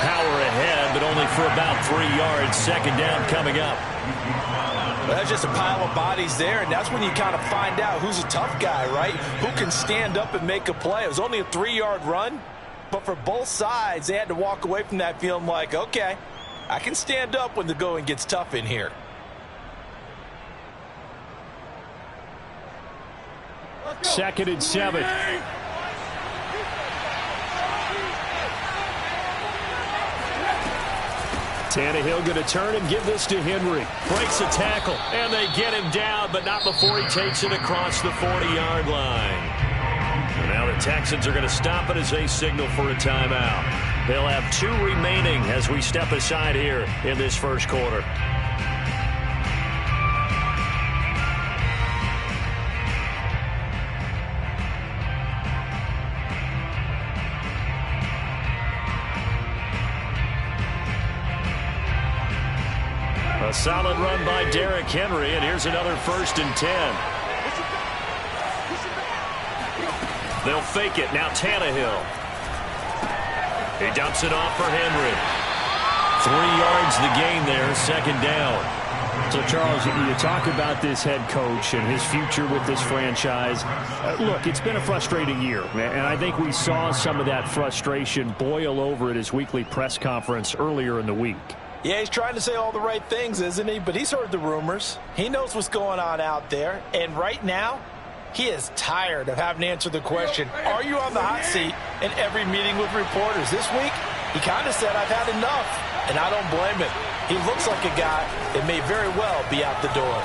power ahead, but only for about 3 yards. Second down coming up. Well, that's just a pile of bodies there, and that's when you kind of find out who's a tough guy, right? Who can stand up and make a play. It was only a 3-yard run, but for both sides, they had to walk away from that feeling like, okay, I can stand up when the going gets tough in here. Second and 7. Tannehill going to turn and give this to Henry. Breaks a tackle, and they get him down, but not before he takes it across the 40-yard line. And now the Texans are going to stop it as they signal for a timeout. They'll have 2 remaining as we step aside here in this first quarter. A solid run by Derrick Henry, and here's another 1st and 10. They'll fake it. Now Tannehill. He dumps it off for Henry. 3 yards the gain there, second down. So, Charles, you talk about this head coach and his future with this franchise. Look, it's been a frustrating year, and I think we saw some of that frustration boil over at his weekly press conference earlier in the week. Yeah, he's trying to say all the right things, isn't he? But he's heard the rumors. He knows what's going on out there. And right now, he is tired of having to answer the question, are you on the hot seat in every meeting with reporters? This week, he kind of said, I've had enough. And I don't blame him. He looks like a guy that may very well be out the door.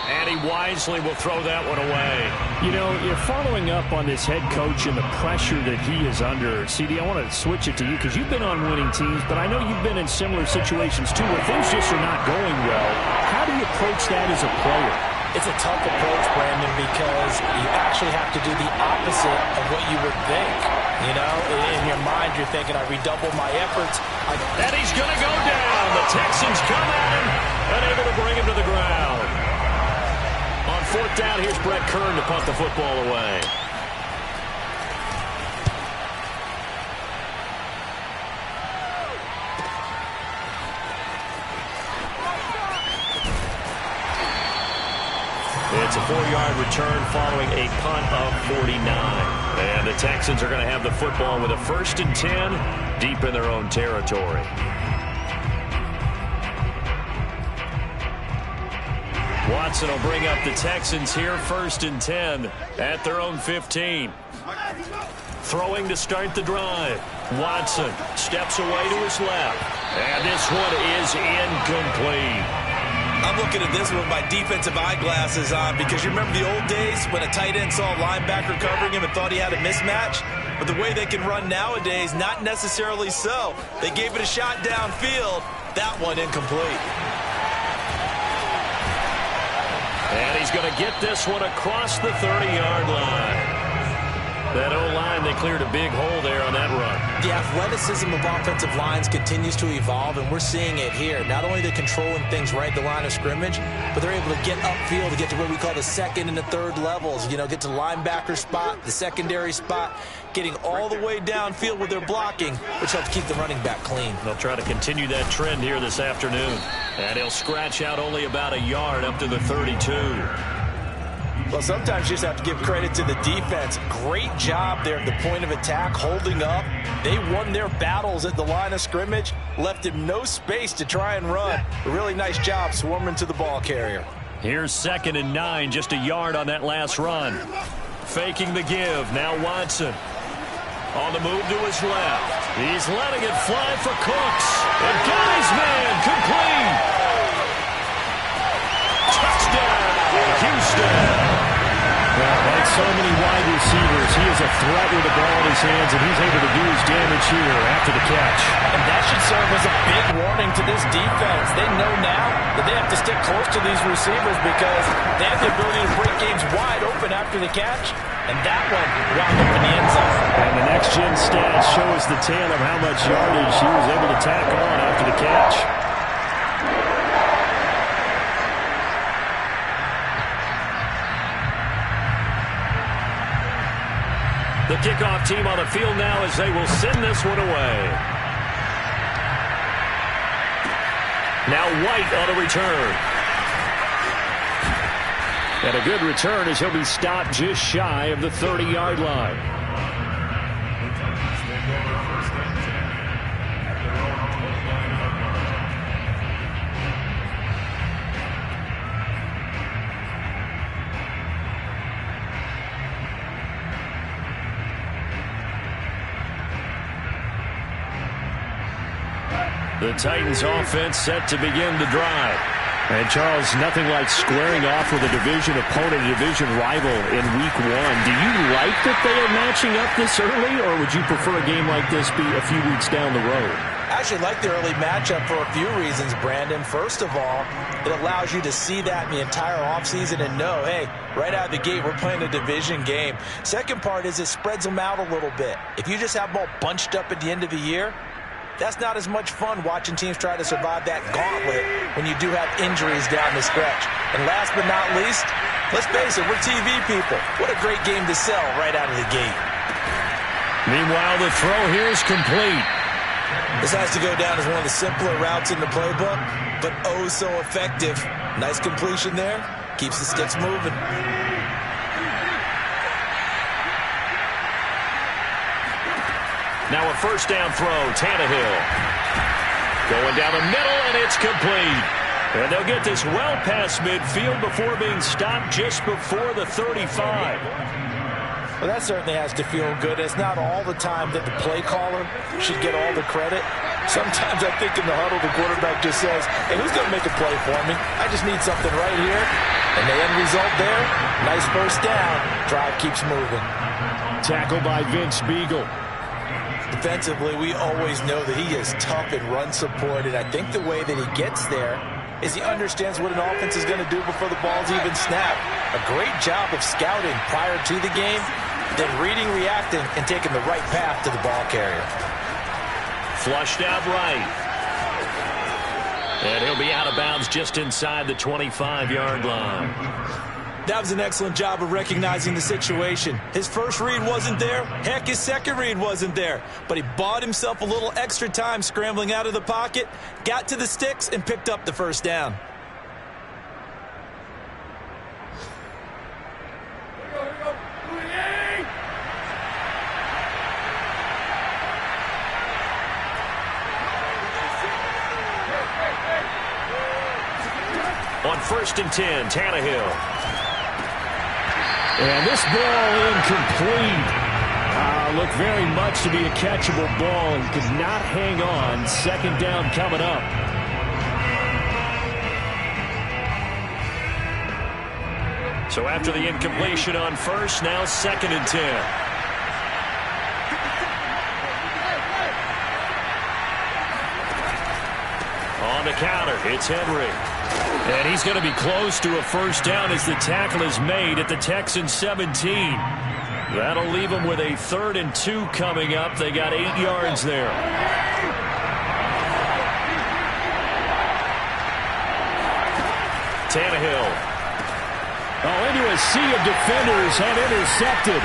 And he wisely will throw that one away. You know, you're following up on this head coach and the pressure that he is under. CD, I want to switch it to you because you've been on winning teams, but I know you've been in similar situations too where things just are not going well. How do you approach that as a player? It's a tough approach, Brandon, because you actually have to do the opposite of what you would think. You know, in your mind, you're thinking, I redouble my efforts. And he's going to go down. The Texans come at him, unable to bring him to the ground. On 4th down, here's Brett Kern to punt the football away. It's a 4-yard return following a punt of 49. And the Texans are going to have the football with a 1st and 10 deep in their own territory. Watson will bring up the Texans here, 1st and 10 at their own 15. Throwing to start the drive. Watson steps away to his left. And this one is incomplete. I'm looking at this with my defensive eyeglasses on because you remember the old days when a tight end saw a linebacker covering him and thought he had a mismatch? But the way they can run nowadays, not necessarily so. They gave it a shot downfield. That one incomplete. And he's going to get this one across the 30-yard line. That O-line, they cleared a big hole there on that run. The athleticism of offensive lines continues to evolve, and we're seeing it here. Not only are they controlling things right at the line of scrimmage, but they're able to get upfield to get to what we call the 2nd and the 3rd levels. You know, get to the linebacker spot, the secondary spot, getting all the way downfield with their blocking, which helps keep the running back clean. They'll try to continue that trend here this afternoon. And he'll scratch out only about a yard up to the 32. Well, sometimes you just have to give credit to the defense. Great job there at the point of attack, holding up. They won their battles at the line of scrimmage, left him no space to try and run. A really nice job swarming to the ball carrier. Here's 2nd and 9, just a yard on that last run. Faking the give, now Watson. On the move to his left. He's letting it fly for Cooks. And got his man, complete. Touchdown, Houston. Well, like so many wide receivers, he is a threat with the ball in his hands, and he's able to do his damage here after the catch. And that should serve as a big warning to this defense. They know now that they have to stick close to these receivers because they have the ability to break games wide open after the catch. And that one wound up in the end zone. And the next-gen stat shows the tale of how much yardage he was able to tack on after the catch. The kickoff team on the field now as they will send this one away. Now White on a return. And a good return as he'll be stopped just shy of the 30-yard line. The Titans offense set to begin the drive. And, Charles, nothing like squaring off with a division opponent, a division rival in Week 1. Do you like that they are matching up this early, or would you prefer a game like this be a few weeks down the road? I actually like the early matchup for a few reasons, Brandon. First of all, it allows you to see that in the entire offseason and know, hey, right out of the gate, we're playing a division game. Second part is it spreads them out a little bit. If you just have them all bunched up at the end of the year, that's not as much fun watching teams try to survive that gauntlet when you do have injuries down the stretch. And last but not least, let's face it, we're TV people. What a great game to sell right out of the gate. Meanwhile, the throw here is complete. This has to go down as one of the simpler routes in the playbook, but oh so effective. Nice completion there. Keeps the sticks moving. Now a first down throw, Tannehill. Going down the middle, and it's complete. And they'll get this well past midfield before being stopped just before the 35. Well, that certainly has to feel good. It's not all the time that the play caller should get all the credit. Sometimes I think in the huddle, the quarterback just says, hey, who's going to make a play for me? I just need something right here. And the end result there, nice first down. Drive keeps moving. Tackle by Vince Beagle. Defensively, we always know that he is tough in run support, and I think the way that he gets there is he understands what an offense is going to do before the ball's even snapped. A great job of scouting prior to the game, then reading, reacting, and taking the right path to the ball carrier. Flushed out right. And he'll be out of bounds just inside the 25-yard line. That was an excellent job of recognizing the situation. His first read wasn't there. Heck, his second read wasn't there. But he bought himself a little extra time scrambling out of the pocket, got to the sticks, and picked up the first down. On 1st and 10, Tannehill. And this ball incomplete. Looked very much to be a catchable ball and could not hang on. Second down coming up. So after the incompletion on first, now 2nd and 10. On the counter, it's Henry. And he's going to be close to a first down as the tackle is made at the Texans 17. That'll leave them with a 3rd and 2 coming up. They got 8 yards there. Tannehill. Oh, into a sea of defenders and intercepted.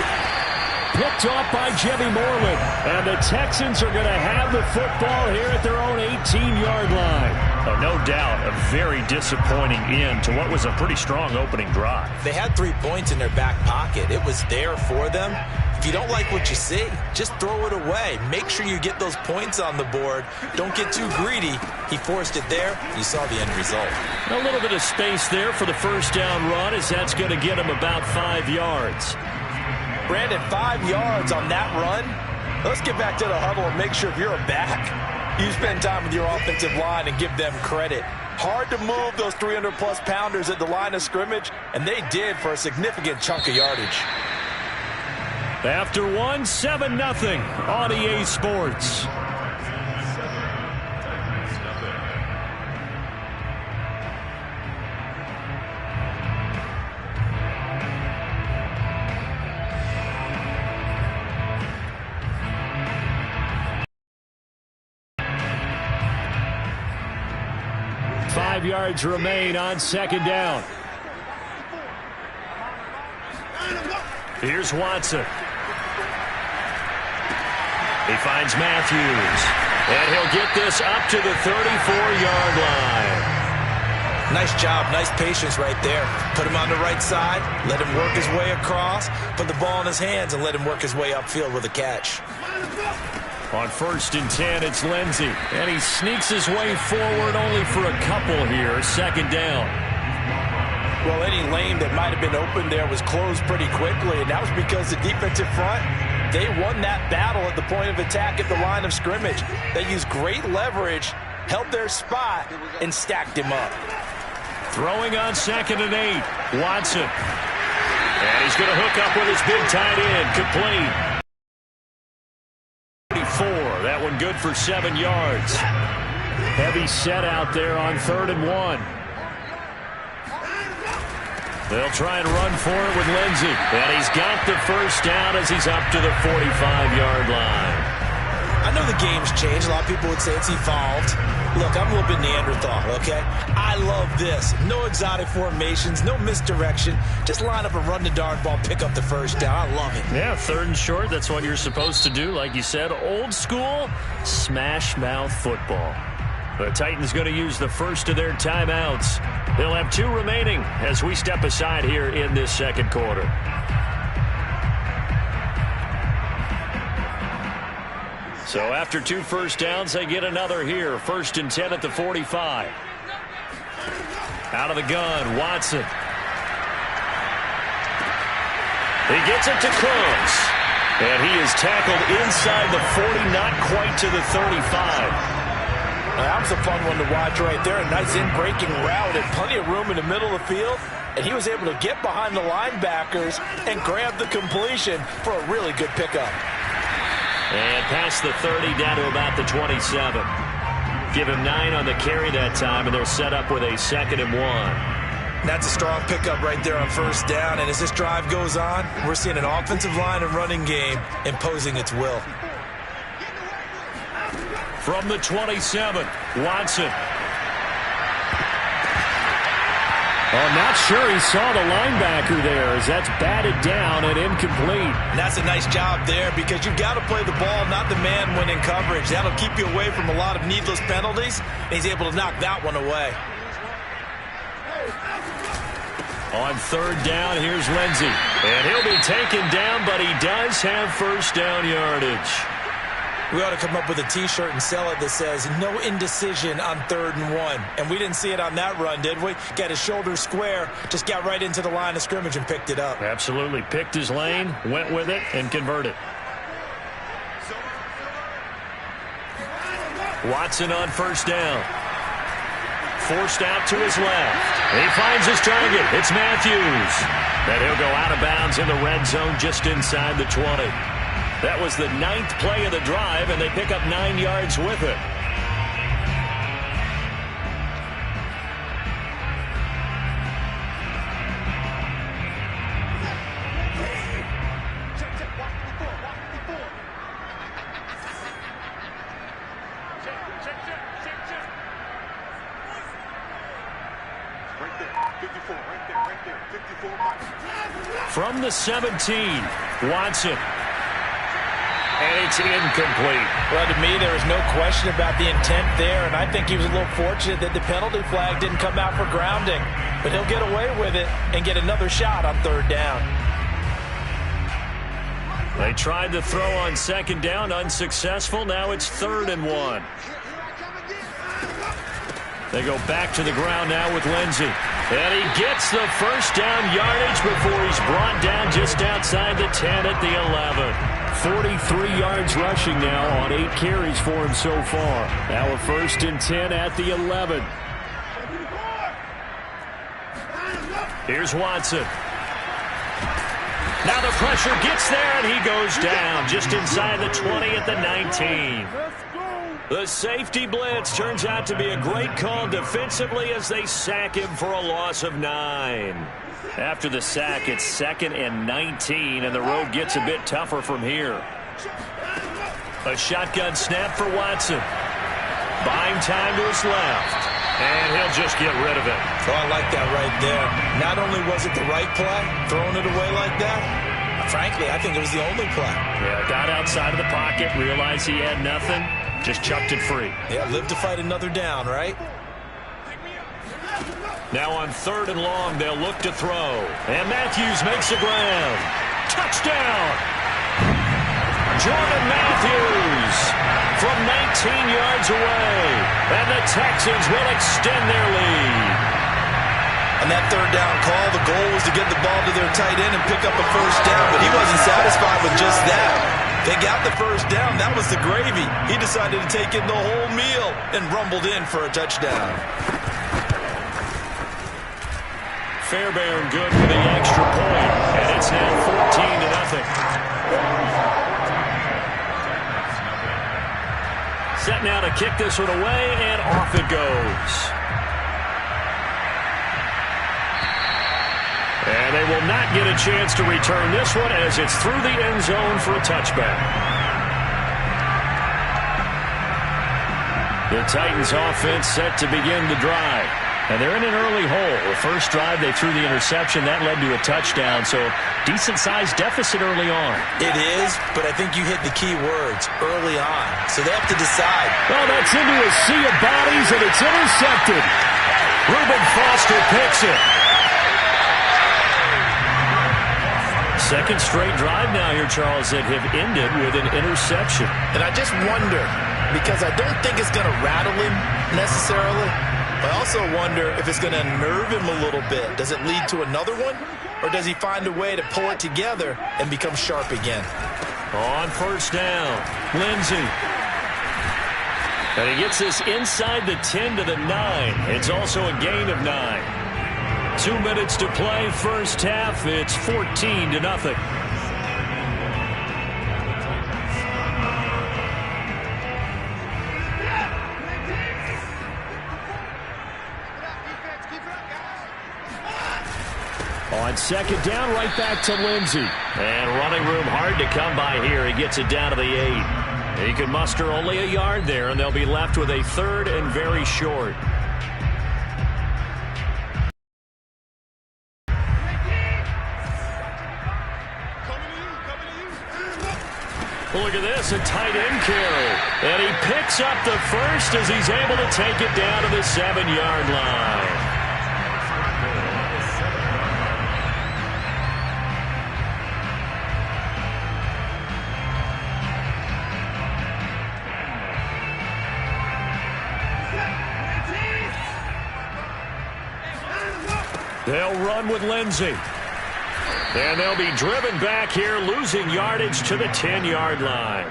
Picked off by Jimmy Moreland. And the Texans are going to have the football here at their own 18-yard line. Oh, no doubt, a very disappointing end to what was a pretty strong opening drive. They had 3 points in their back pocket. It was there for them. If you don't like what you see, just throw it away. Make sure you get those points on the board. Don't get too greedy. He forced it there. You saw the end result. A little bit of space there for the first down run as that's going to get him about 5 yards. Brandon, 5 yards on that run. Let's get back to the huddle and make sure if you're a back, you spend time with your offensive line and give them credit. Hard to move those 300-plus pounders at the line of scrimmage, and they did for a significant chunk of yardage. After 7-0 on EA Sports. Yards remain on 2nd down. Here's Watson. He finds Matthews. And he'll get this up to the 34-yard line. Nice job, nice patience right there. Put him on the right side, let him work his way across, put the ball in his hands, and let him work his way upfield with a catch. On 1st and 10, it's Lindsey. And he sneaks his way forward only for a couple here. 2nd down. Well, any lane that might have been open there was closed pretty quickly, and that was because the defensive front, they won that battle at the point of attack at the line of scrimmage. They used great leverage, held their spot, and stacked him up. Throwing on 2nd and 8, Watson. And he's going to hook up with his big tight end, complete. 4, that one good for 7 yards. Heavy set out there on 3rd and 1. They'll try and run for it with Lindsey. And he's got the 1st down as he's up to the 45-yard line. I know the game's changed. A lot of people would say it's evolved. Look, I'm a little bit Neanderthal, okay? I love this. No exotic formations, no misdirection. Just line up and run the darn ball, pick up the 1st down. I love it. Yeah, 3rd and short, that's what you're supposed to do. Like you said, old school, smash mouth football. The Titans going to use the first of their timeouts. They'll have 2 remaining as we step aside here in this 2nd quarter. So after 2 first downs, they get another here. 1st and 10 at the 45. Out of the gun, Watson. He gets it to Close. And he is tackled inside the 40, not quite to the 35. That was a fun one to watch right there. A nice in-breaking route and plenty of room in the middle of the field. And he was able to get behind the linebackers and grab the completion for a really good pickup. And past the 30 down to about the 27. Give him 9 on the carry that time, and they'll set up with a 2nd and 1. That's a strong pickup right there on 1st down. And as this drive goes on, we're seeing an offensive line and running game imposing its will. From the 27, Watson. I'm not sure he saw the linebacker there as that's batted down and incomplete. And that's a nice job there because you've got to play the ball, not the man when in coverage. That'll keep you away from a lot of needless penalties, and he's able to knock that one away. On 3rd down, here's Lindsey. And he'll be taken down, but he does have 1st down yardage. We ought to come up with a T-shirt and sell it that says, no indecision on 3rd and 1. And we didn't see it on that run, did we? Got his shoulders square, just got right into the line of scrimmage and picked it up. Absolutely. Picked his lane, went with it, and converted. Watson on 1st down. Forced out to his left. He finds his target. It's Matthews. And he'll go out of bounds in the red zone just inside the 20. That was the 9th play of the drive, and they pick up 9 yards with it. From the 17, Watson. And it's incomplete. Well, to me, there was no question about the intent there, and I think he was a little fortunate that the penalty flag didn't come out for grounding. But he'll get away with it and get another shot on 3rd down. They tried to throw on 2nd down, unsuccessful. Now it's 3rd and 1. They go back to the ground now with Lindsey. And he gets the 1st down yardage before he's brought down just outside the 10 at the 11. 43 yards rushing now on 8 carries for him so far. Now a 1st and 10 at the 11. Here's Watson. Now the pressure gets there, and he goes down just inside the 20 at the 19. The safety blitz turns out to be a great call defensively as they sack him for a loss of 9. After the sack, it's 2nd and 19, and the road gets a bit tougher from here. A shotgun snap for Watson. Buying time to his left. And he'll just get rid of it. Oh, I like that right there. Not only was it the right play, throwing it away like that, frankly, I think it was the only play. Yeah, got out outside of the pocket, realized he had nothing, just chucked it free. Yeah, live to fight another down, right? Now on 3rd and long, they'll look to throw. And Matthews makes the ground. Touchdown! Jordan Matthews from 19 yards away. And the Texans will extend their lead. On that 3rd down call, the goal was to get the ball to their tight end and pick up a 1st down, but he wasn't satisfied with just that. They got the 1st down. That was the gravy. He decided to take in the whole meal and rumbled in for a touchdown. Fairbairn good for the extra point, and it's now 14-0. Set now to kick this one away, and off it goes. And they will not get a chance to return this one as it's through the end zone for a touchback. The Titans offense set to begin the drive. And they're in an early hole. The first drive, they threw the interception. That led to a touchdown, so decent-sized deficit early on. It is, but I think you hit the key words, early on. So they have to decide. Well, that's into a sea of bodies, and it's intercepted. Reuben Foster picks it. Second straight drive now here, Charles, that have ended with an interception. And I just wonder, because I don't think it's going to rattle him necessarily. I also wonder if it's going to unnerve him a little bit. Does it lead to another one? Or does he find a way to pull it together and become sharp again? On 1st down, Lindsey. And he gets this inside the 10 to the 9. It's also a gain of 9. 2 minutes to play, first half. It's 14-0. On 2nd down, right back to Lindsey. And running room hard to come by here. He gets it down to the 8. He can muster only a yard there, and they'll be left with a 3rd and very short. Look at this, a tight end carry. And he picks up the first as he's able to take it down to the 7-yard line. They'll run with Lindsey. And they'll be driven back here, losing yardage to the 10-yard line.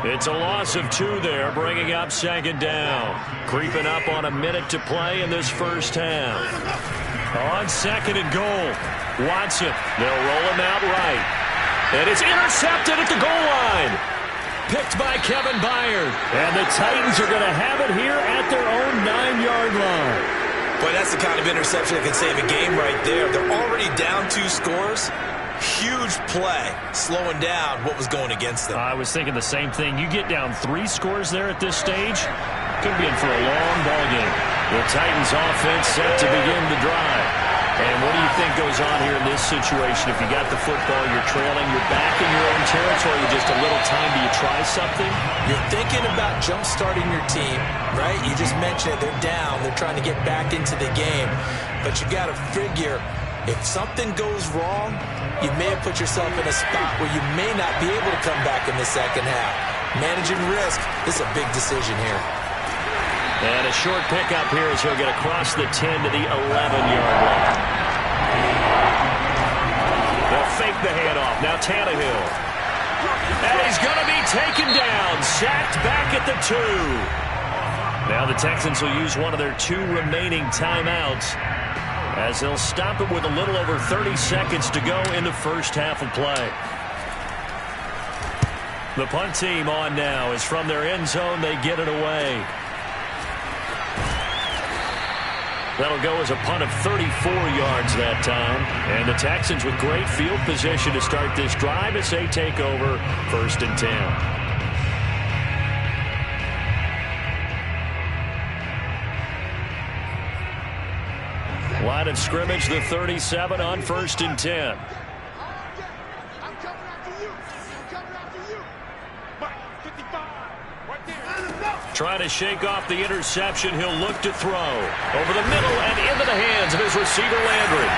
It's a loss of 2 there, bringing up 2nd down. Creeping up on a minute to play in this first half. On 2nd and goal, Watson. They'll roll him out right. And it's intercepted at the goal line. Picked by Kevin Byard. And the Titans are going to have it here at their own 9-yard line. Boy, that's the kind of interception that can save a game right there. They're already down 2 scores. Huge play, slowing down what was going against them. I was thinking the same thing. You get down 3 scores there at this stage, could be in for a long ball game. The Titans offense set to begin the drive. And what do you think goes on here in this situation? If you got the football, you're trailing, you're back in your own territory, just a little time, do you try something? You're thinking about jump-starting your team, right? You just mentioned it, they're down, they're trying to get back into the game. But you got to figure, if something goes wrong, you may have put yourself in a spot where you may not be able to come back in the second half. Managing risk is a big decision here. And a short pickup here as he'll get across the 10 to the 11-yard line. They'll fake the handoff. Now Tannehill. And he's going to be taken down. Sacked back at the 2. Now the Texans will use one of their 2 remaining timeouts as they'll stop it with a little over 30 seconds to go in the first half of play. The punt team on now is from their end zone. They get it away. That'll go as a punt of 34 yards that time. And the Texans with great field position to start this drive as they take over 1st and 10. Line of scrimmage, the 37 on 1st and 10. Trying to shake off the interception. He'll look to throw. Over the middle and into the hands of his receiver, Landry.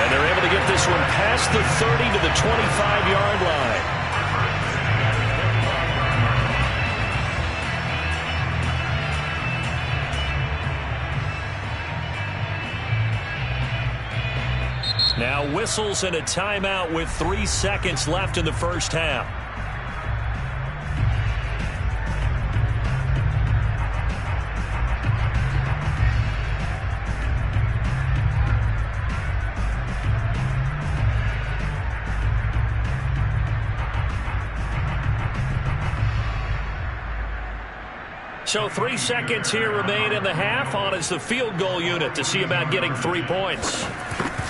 And they're able to get this one past the 30 to the 25-yard line. Now whistles and a timeout with 3 seconds left in the first half. So 3 seconds here remain in the half. On is the field goal unit to see about getting 3 points.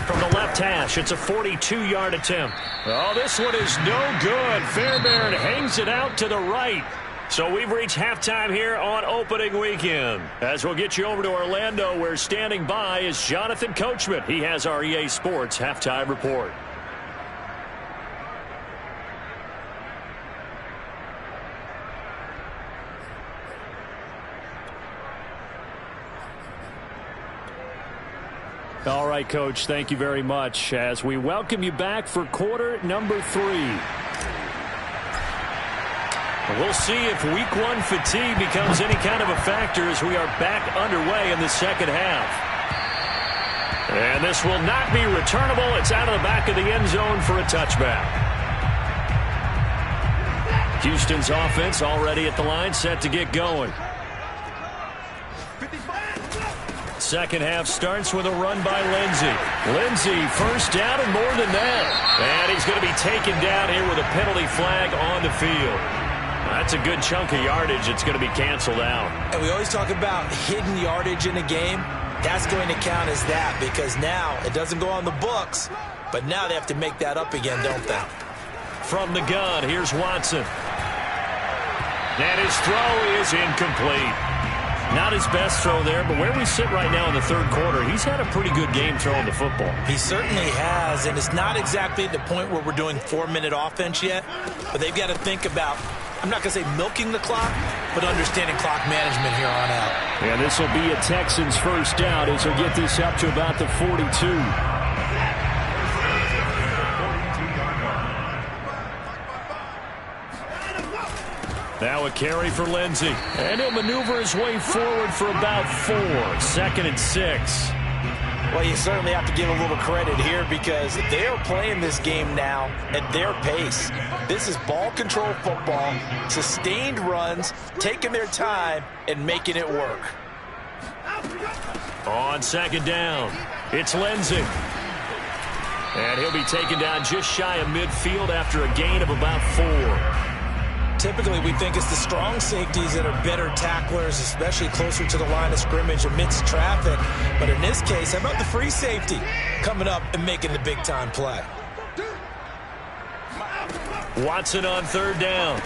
From the left hash, it's a 42-yard attempt. Oh, this one is no good. Fairbairn hangs it out to the right. So we've reached halftime here on opening weekend. As we'll get you over to Orlando, where standing by is Jonathan Coachman. He has our EA Sports halftime report. All right, Coach, thank you very much as we welcome you back for quarter number 3. We'll see if week 1 fatigue becomes any kind of a factor as we are back underway in the second half. And this will not be returnable. It's out of the back of the end zone for a touchback. Houston's offense already at the line, set to get going. Second half starts with a run by Lindsey. Lindsey, first down and more than that. And he's going to be taken down here with a penalty flag on the field. That's a good chunk of yardage. It's going to be canceled out. And we always talk about hidden yardage in a game. That's going to count as that because now it doesn't go on the books, but now they have to make that up again, don't they? From the gun, here's Watson. And his throw is incomplete. Not his best throw there, but where we sit right now in the third quarter, he's had a pretty good game throwing the football. He certainly has, and it's not exactly at the point where we're doing 4-minute offense yet, but they've got to think about, I'm not going to say milking the clock, but understanding clock management here on out. And this will be a Texans first down as he'll get this up to about the 42. Now a carry for Lindsey. And he'll maneuver his way forward for about 4. 2nd and 6. Well, you certainly have to give a little credit here because they are playing this game now at their pace. This is ball control football, sustained runs, taking their time and making it work. On second down, it's Lindsey. And he'll be taken down just shy of midfield after a gain of about 4. Typically, we think it's the strong safeties that are better tacklers, especially closer to the line of scrimmage amidst traffic. But in this case, how about the free safety coming up and making the big-time play? Watson on third down.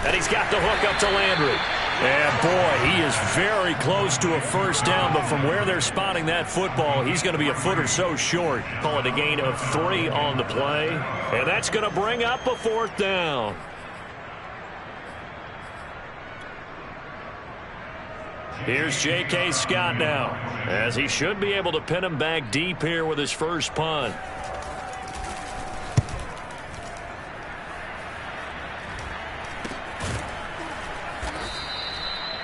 And he's got the hook up to Landry. And, boy, he is very close to a first down, but from where they're spotting that football, he's going to be a foot or so short. Call it a gain of 3 on the play. And that's going to bring up a 4th down. Here's J.K. Scott now, as he should be able to pin him back deep here with his first punt.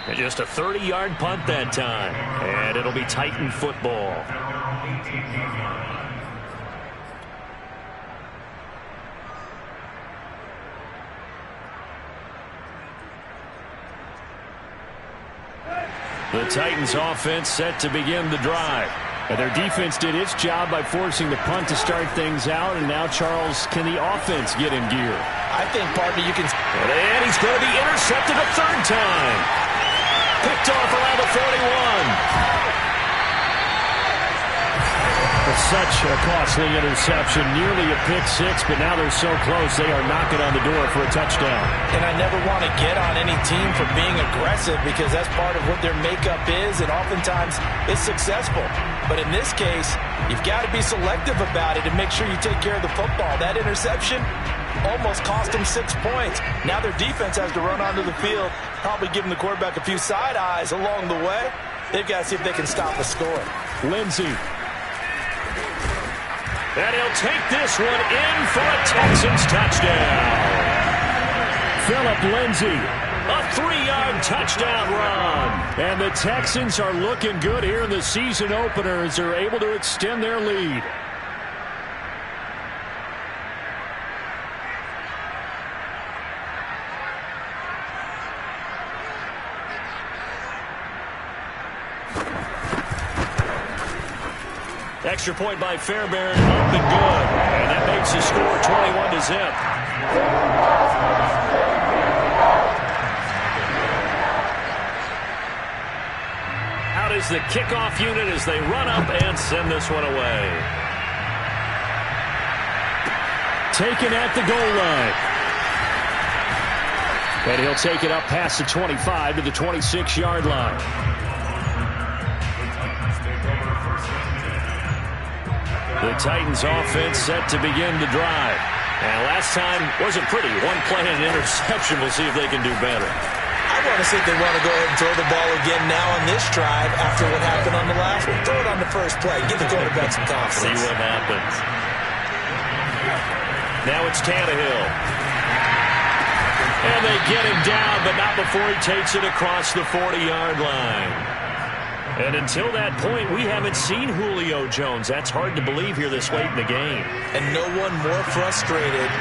And just a 30-yard punt that time, and it'll be Titan football. The Titans offense set to begin the drive. And their defense did its job by forcing the punt to start things out. And now, Charles, can the offense get in gear? I think, partner, you can. And he's going to be intercepted a 3rd time. Picked off around the 41. Such a costly interception, nearly a pick 6, but now they're so close they are knocking on the door for a touchdown. And I never want to get on any team for being aggressive because that's part of what their makeup is, and oftentimes it's successful. But in this case, you've got to be selective about it and make sure you take care of the football. That interception, almost cost them 6 points. Now their defense has to run onto the field, probably giving the quarterback a few side eyes along the way. They've got to see if they can stop the score. Lindsey. And he'll take this one in for a Texans touchdown. Phillip Lindsey. A 3-yard touchdown run. And the Texans are looking good here in the season opener as they're able to extend their lead. Extra point by Fairbairn, up and good. And that makes the score 21-0. Out is the kickoff unit as they run up and send this one away. Taken at the goal line. And he'll take it up past the 25 to the 26-yard line. The Titans offense set to begin the drive. And last time wasn't pretty. One play and an interception. We'll see if they can do better. I want to see if they want to go ahead and throw the ball again now on this drive after what happened on the last one. Throw it on the first play. Give the quarterback some confidence. See what happens. Now it's Tannehill. And they get him down, but not before he takes it across the 40-yard line. And until that point, we haven't seen Julio Jones. That's hard to believe here this late in the game. And no one more frustrated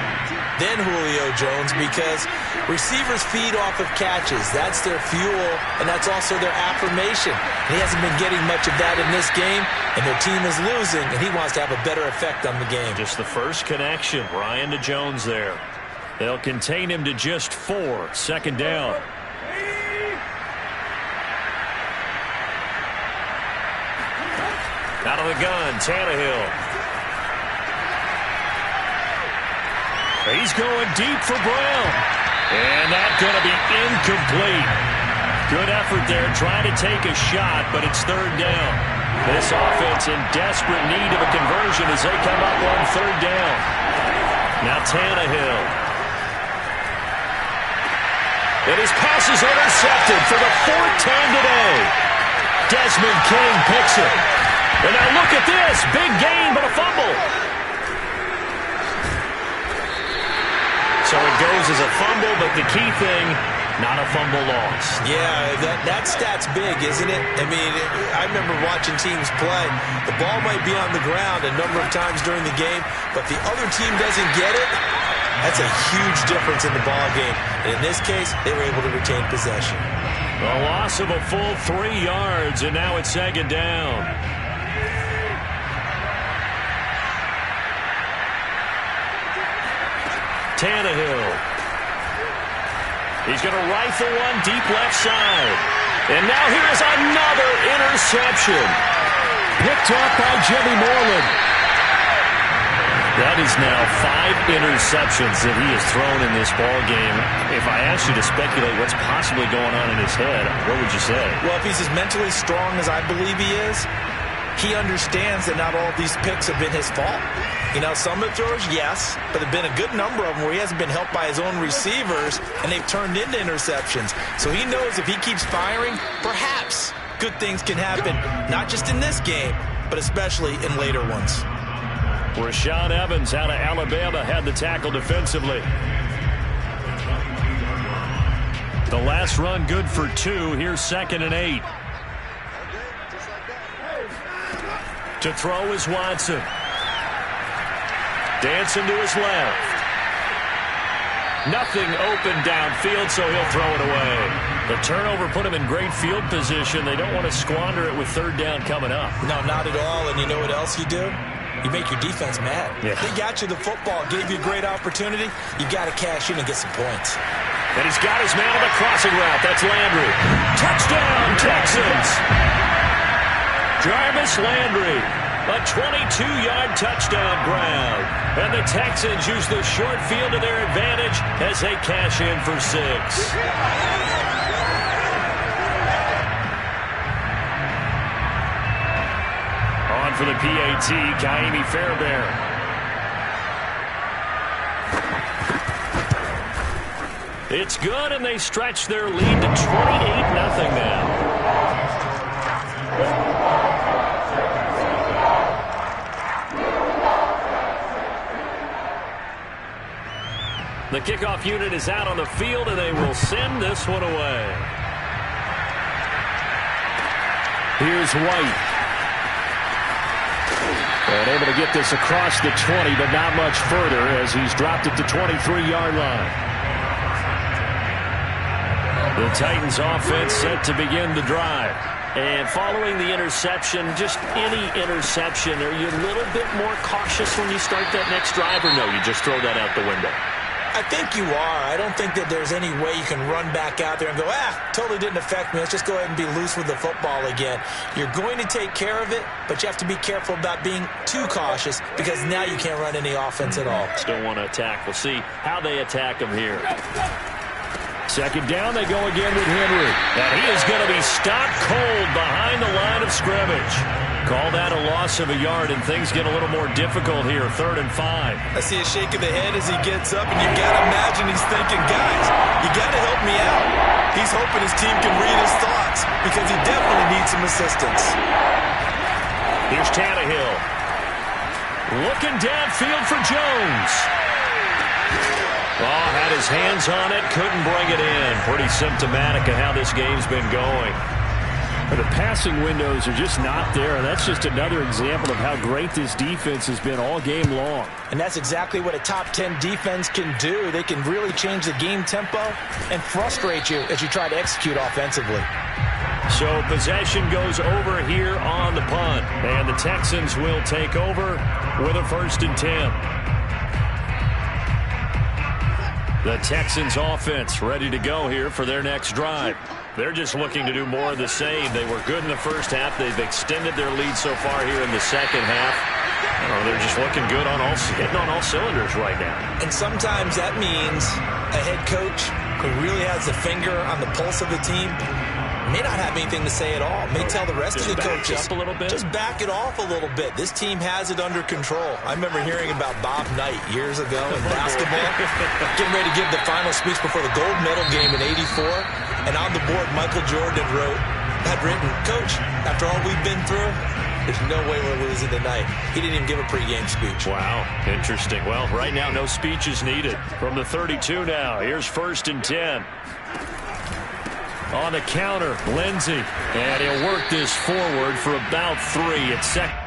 than Julio Jones because receivers feed off of catches. That's their fuel, and that's also their affirmation. And he hasn't been getting much of that in this game, and their team is losing, and he wants to have a better effect on the game. Just the first connection, Ryan to Jones there. They'll contain him to just 4, second down. Out of the gun, Tannehill. He's going deep for Brown. And that's going to be incomplete. Good effort there, trying to take a shot, but it's third down. This offense in desperate need of a conversion as they come up on third down. Now Tannehill. And his pass is intercepted for the 4th time today. Desmond King picks it. And now look at this. Big gain, but a fumble. So it goes as a fumble, but the key thing, not a fumble loss. Yeah, that stat's big, isn't it? I mean, I remember watching teams play. The ball might be on the ground a number of times during the game, but the other team doesn't get it. That's a huge difference in the ball game. And in this case, they were able to retain possession. A loss of a full 3 yards, and now it's second down. Tannehill. He's going to rifle one deep left side. And now here's another interception. Picked off by Jimmy Moreland. That is now 5 interceptions that he has thrown in this ball game. If I asked you to speculate what's possibly going on in his head, what would you say? Well, if he's as mentally strong as I believe he is, he understands that not all of these picks have been his fault. You know, some of the throws, yes, but there have been a good number of them where he hasn't been helped by his own receivers, and they've turned into interceptions. So he knows if he keeps firing, perhaps good things can happen, not just in this game, but especially in later ones. Rashad Evans out of Alabama had the tackle defensively. The last run good for 2. Here's 2nd and 8. To throw is Watson. Dancing to his left. Nothing open downfield, so he'll throw it away. The turnover put him in great field position. They don't want to squander it with third down coming up. No, not at all. And you know what else you do? You make your defense mad. Yeah. They got you the football, gave you a great opportunity. You got to cash in and get some points. And he's got his man on the crossing route. That's Landry. Touchdown, Texans! Jarvis Landry. A 22-yard touchdown grab. And the Texans use the short field to their advantage as they cash in for 6. On for the PAT, Kaimi Fairbairn. It's good, and they stretch their lead to 28-0 now. The kickoff unit is out on the field, and they will send this one away. Here's White. And able to get this across the 20, but not much further as he's dropped it to 23-yard line. The Titans offense set to begin the drive. And following the interception, just any interception, are you a little bit more cautious when you start that next drive, or no, you just throw that out the window? I think you are. I don't think that there's any way you can run back out there and go, totally didn't affect me. Let's just go ahead and be loose with the football again. You're going to take care of it, but you have to be careful about being too cautious because now you can't run any offense at all. Still want to attack. We'll see how they attack him here. Second down, they go again with Henry. And he is going to be stopped cold behind the line of scrimmage. Call that a loss of a yard, and things get a little more difficult here. 3rd and 5. I see a shake of the head as he gets up, and you got to imagine he's thinking, guys, you got to help me out. He's hoping his team can read his thoughts because he definitely needs some assistance. Here's Tannehill. Looking downfield for Jones. Oh, had his hands on it, couldn't bring it in. Pretty symptomatic of how this game's been going. The passing windows are just not there. That's just another example of how great this defense has been all game long. And that's exactly what a top 10 defense can do. They can really change the game tempo and frustrate you as you try to execute offensively. So possession goes over here on the punt. And the Texans will take over with a 1st and 10. The Texans offense ready to go here for their next drive. They're just looking to do more of the same. They were good in the first half. They've extended their lead so far here in the second half. They're just looking good hitting on all cylinders right now. And sometimes that means a head coach who really has a finger on the pulse of the team may not have anything to say at all. May tell the rest of the coaches, up a little bit. Just back it off a little bit. This team has it under control. I remember hearing about Bob Knight years ago in basketball, getting ready to give the final speech before the gold medal game in '84. And on the board, Michael Jordan had written, Coach, after all we've been through, there's no way we're losing tonight. He didn't even give a pregame speech. Wow, interesting. Well, right now, no speech is needed. From the 32 now, here's 1st and 10. On the counter, Lindsey. And he'll work this forward for about 3 at second.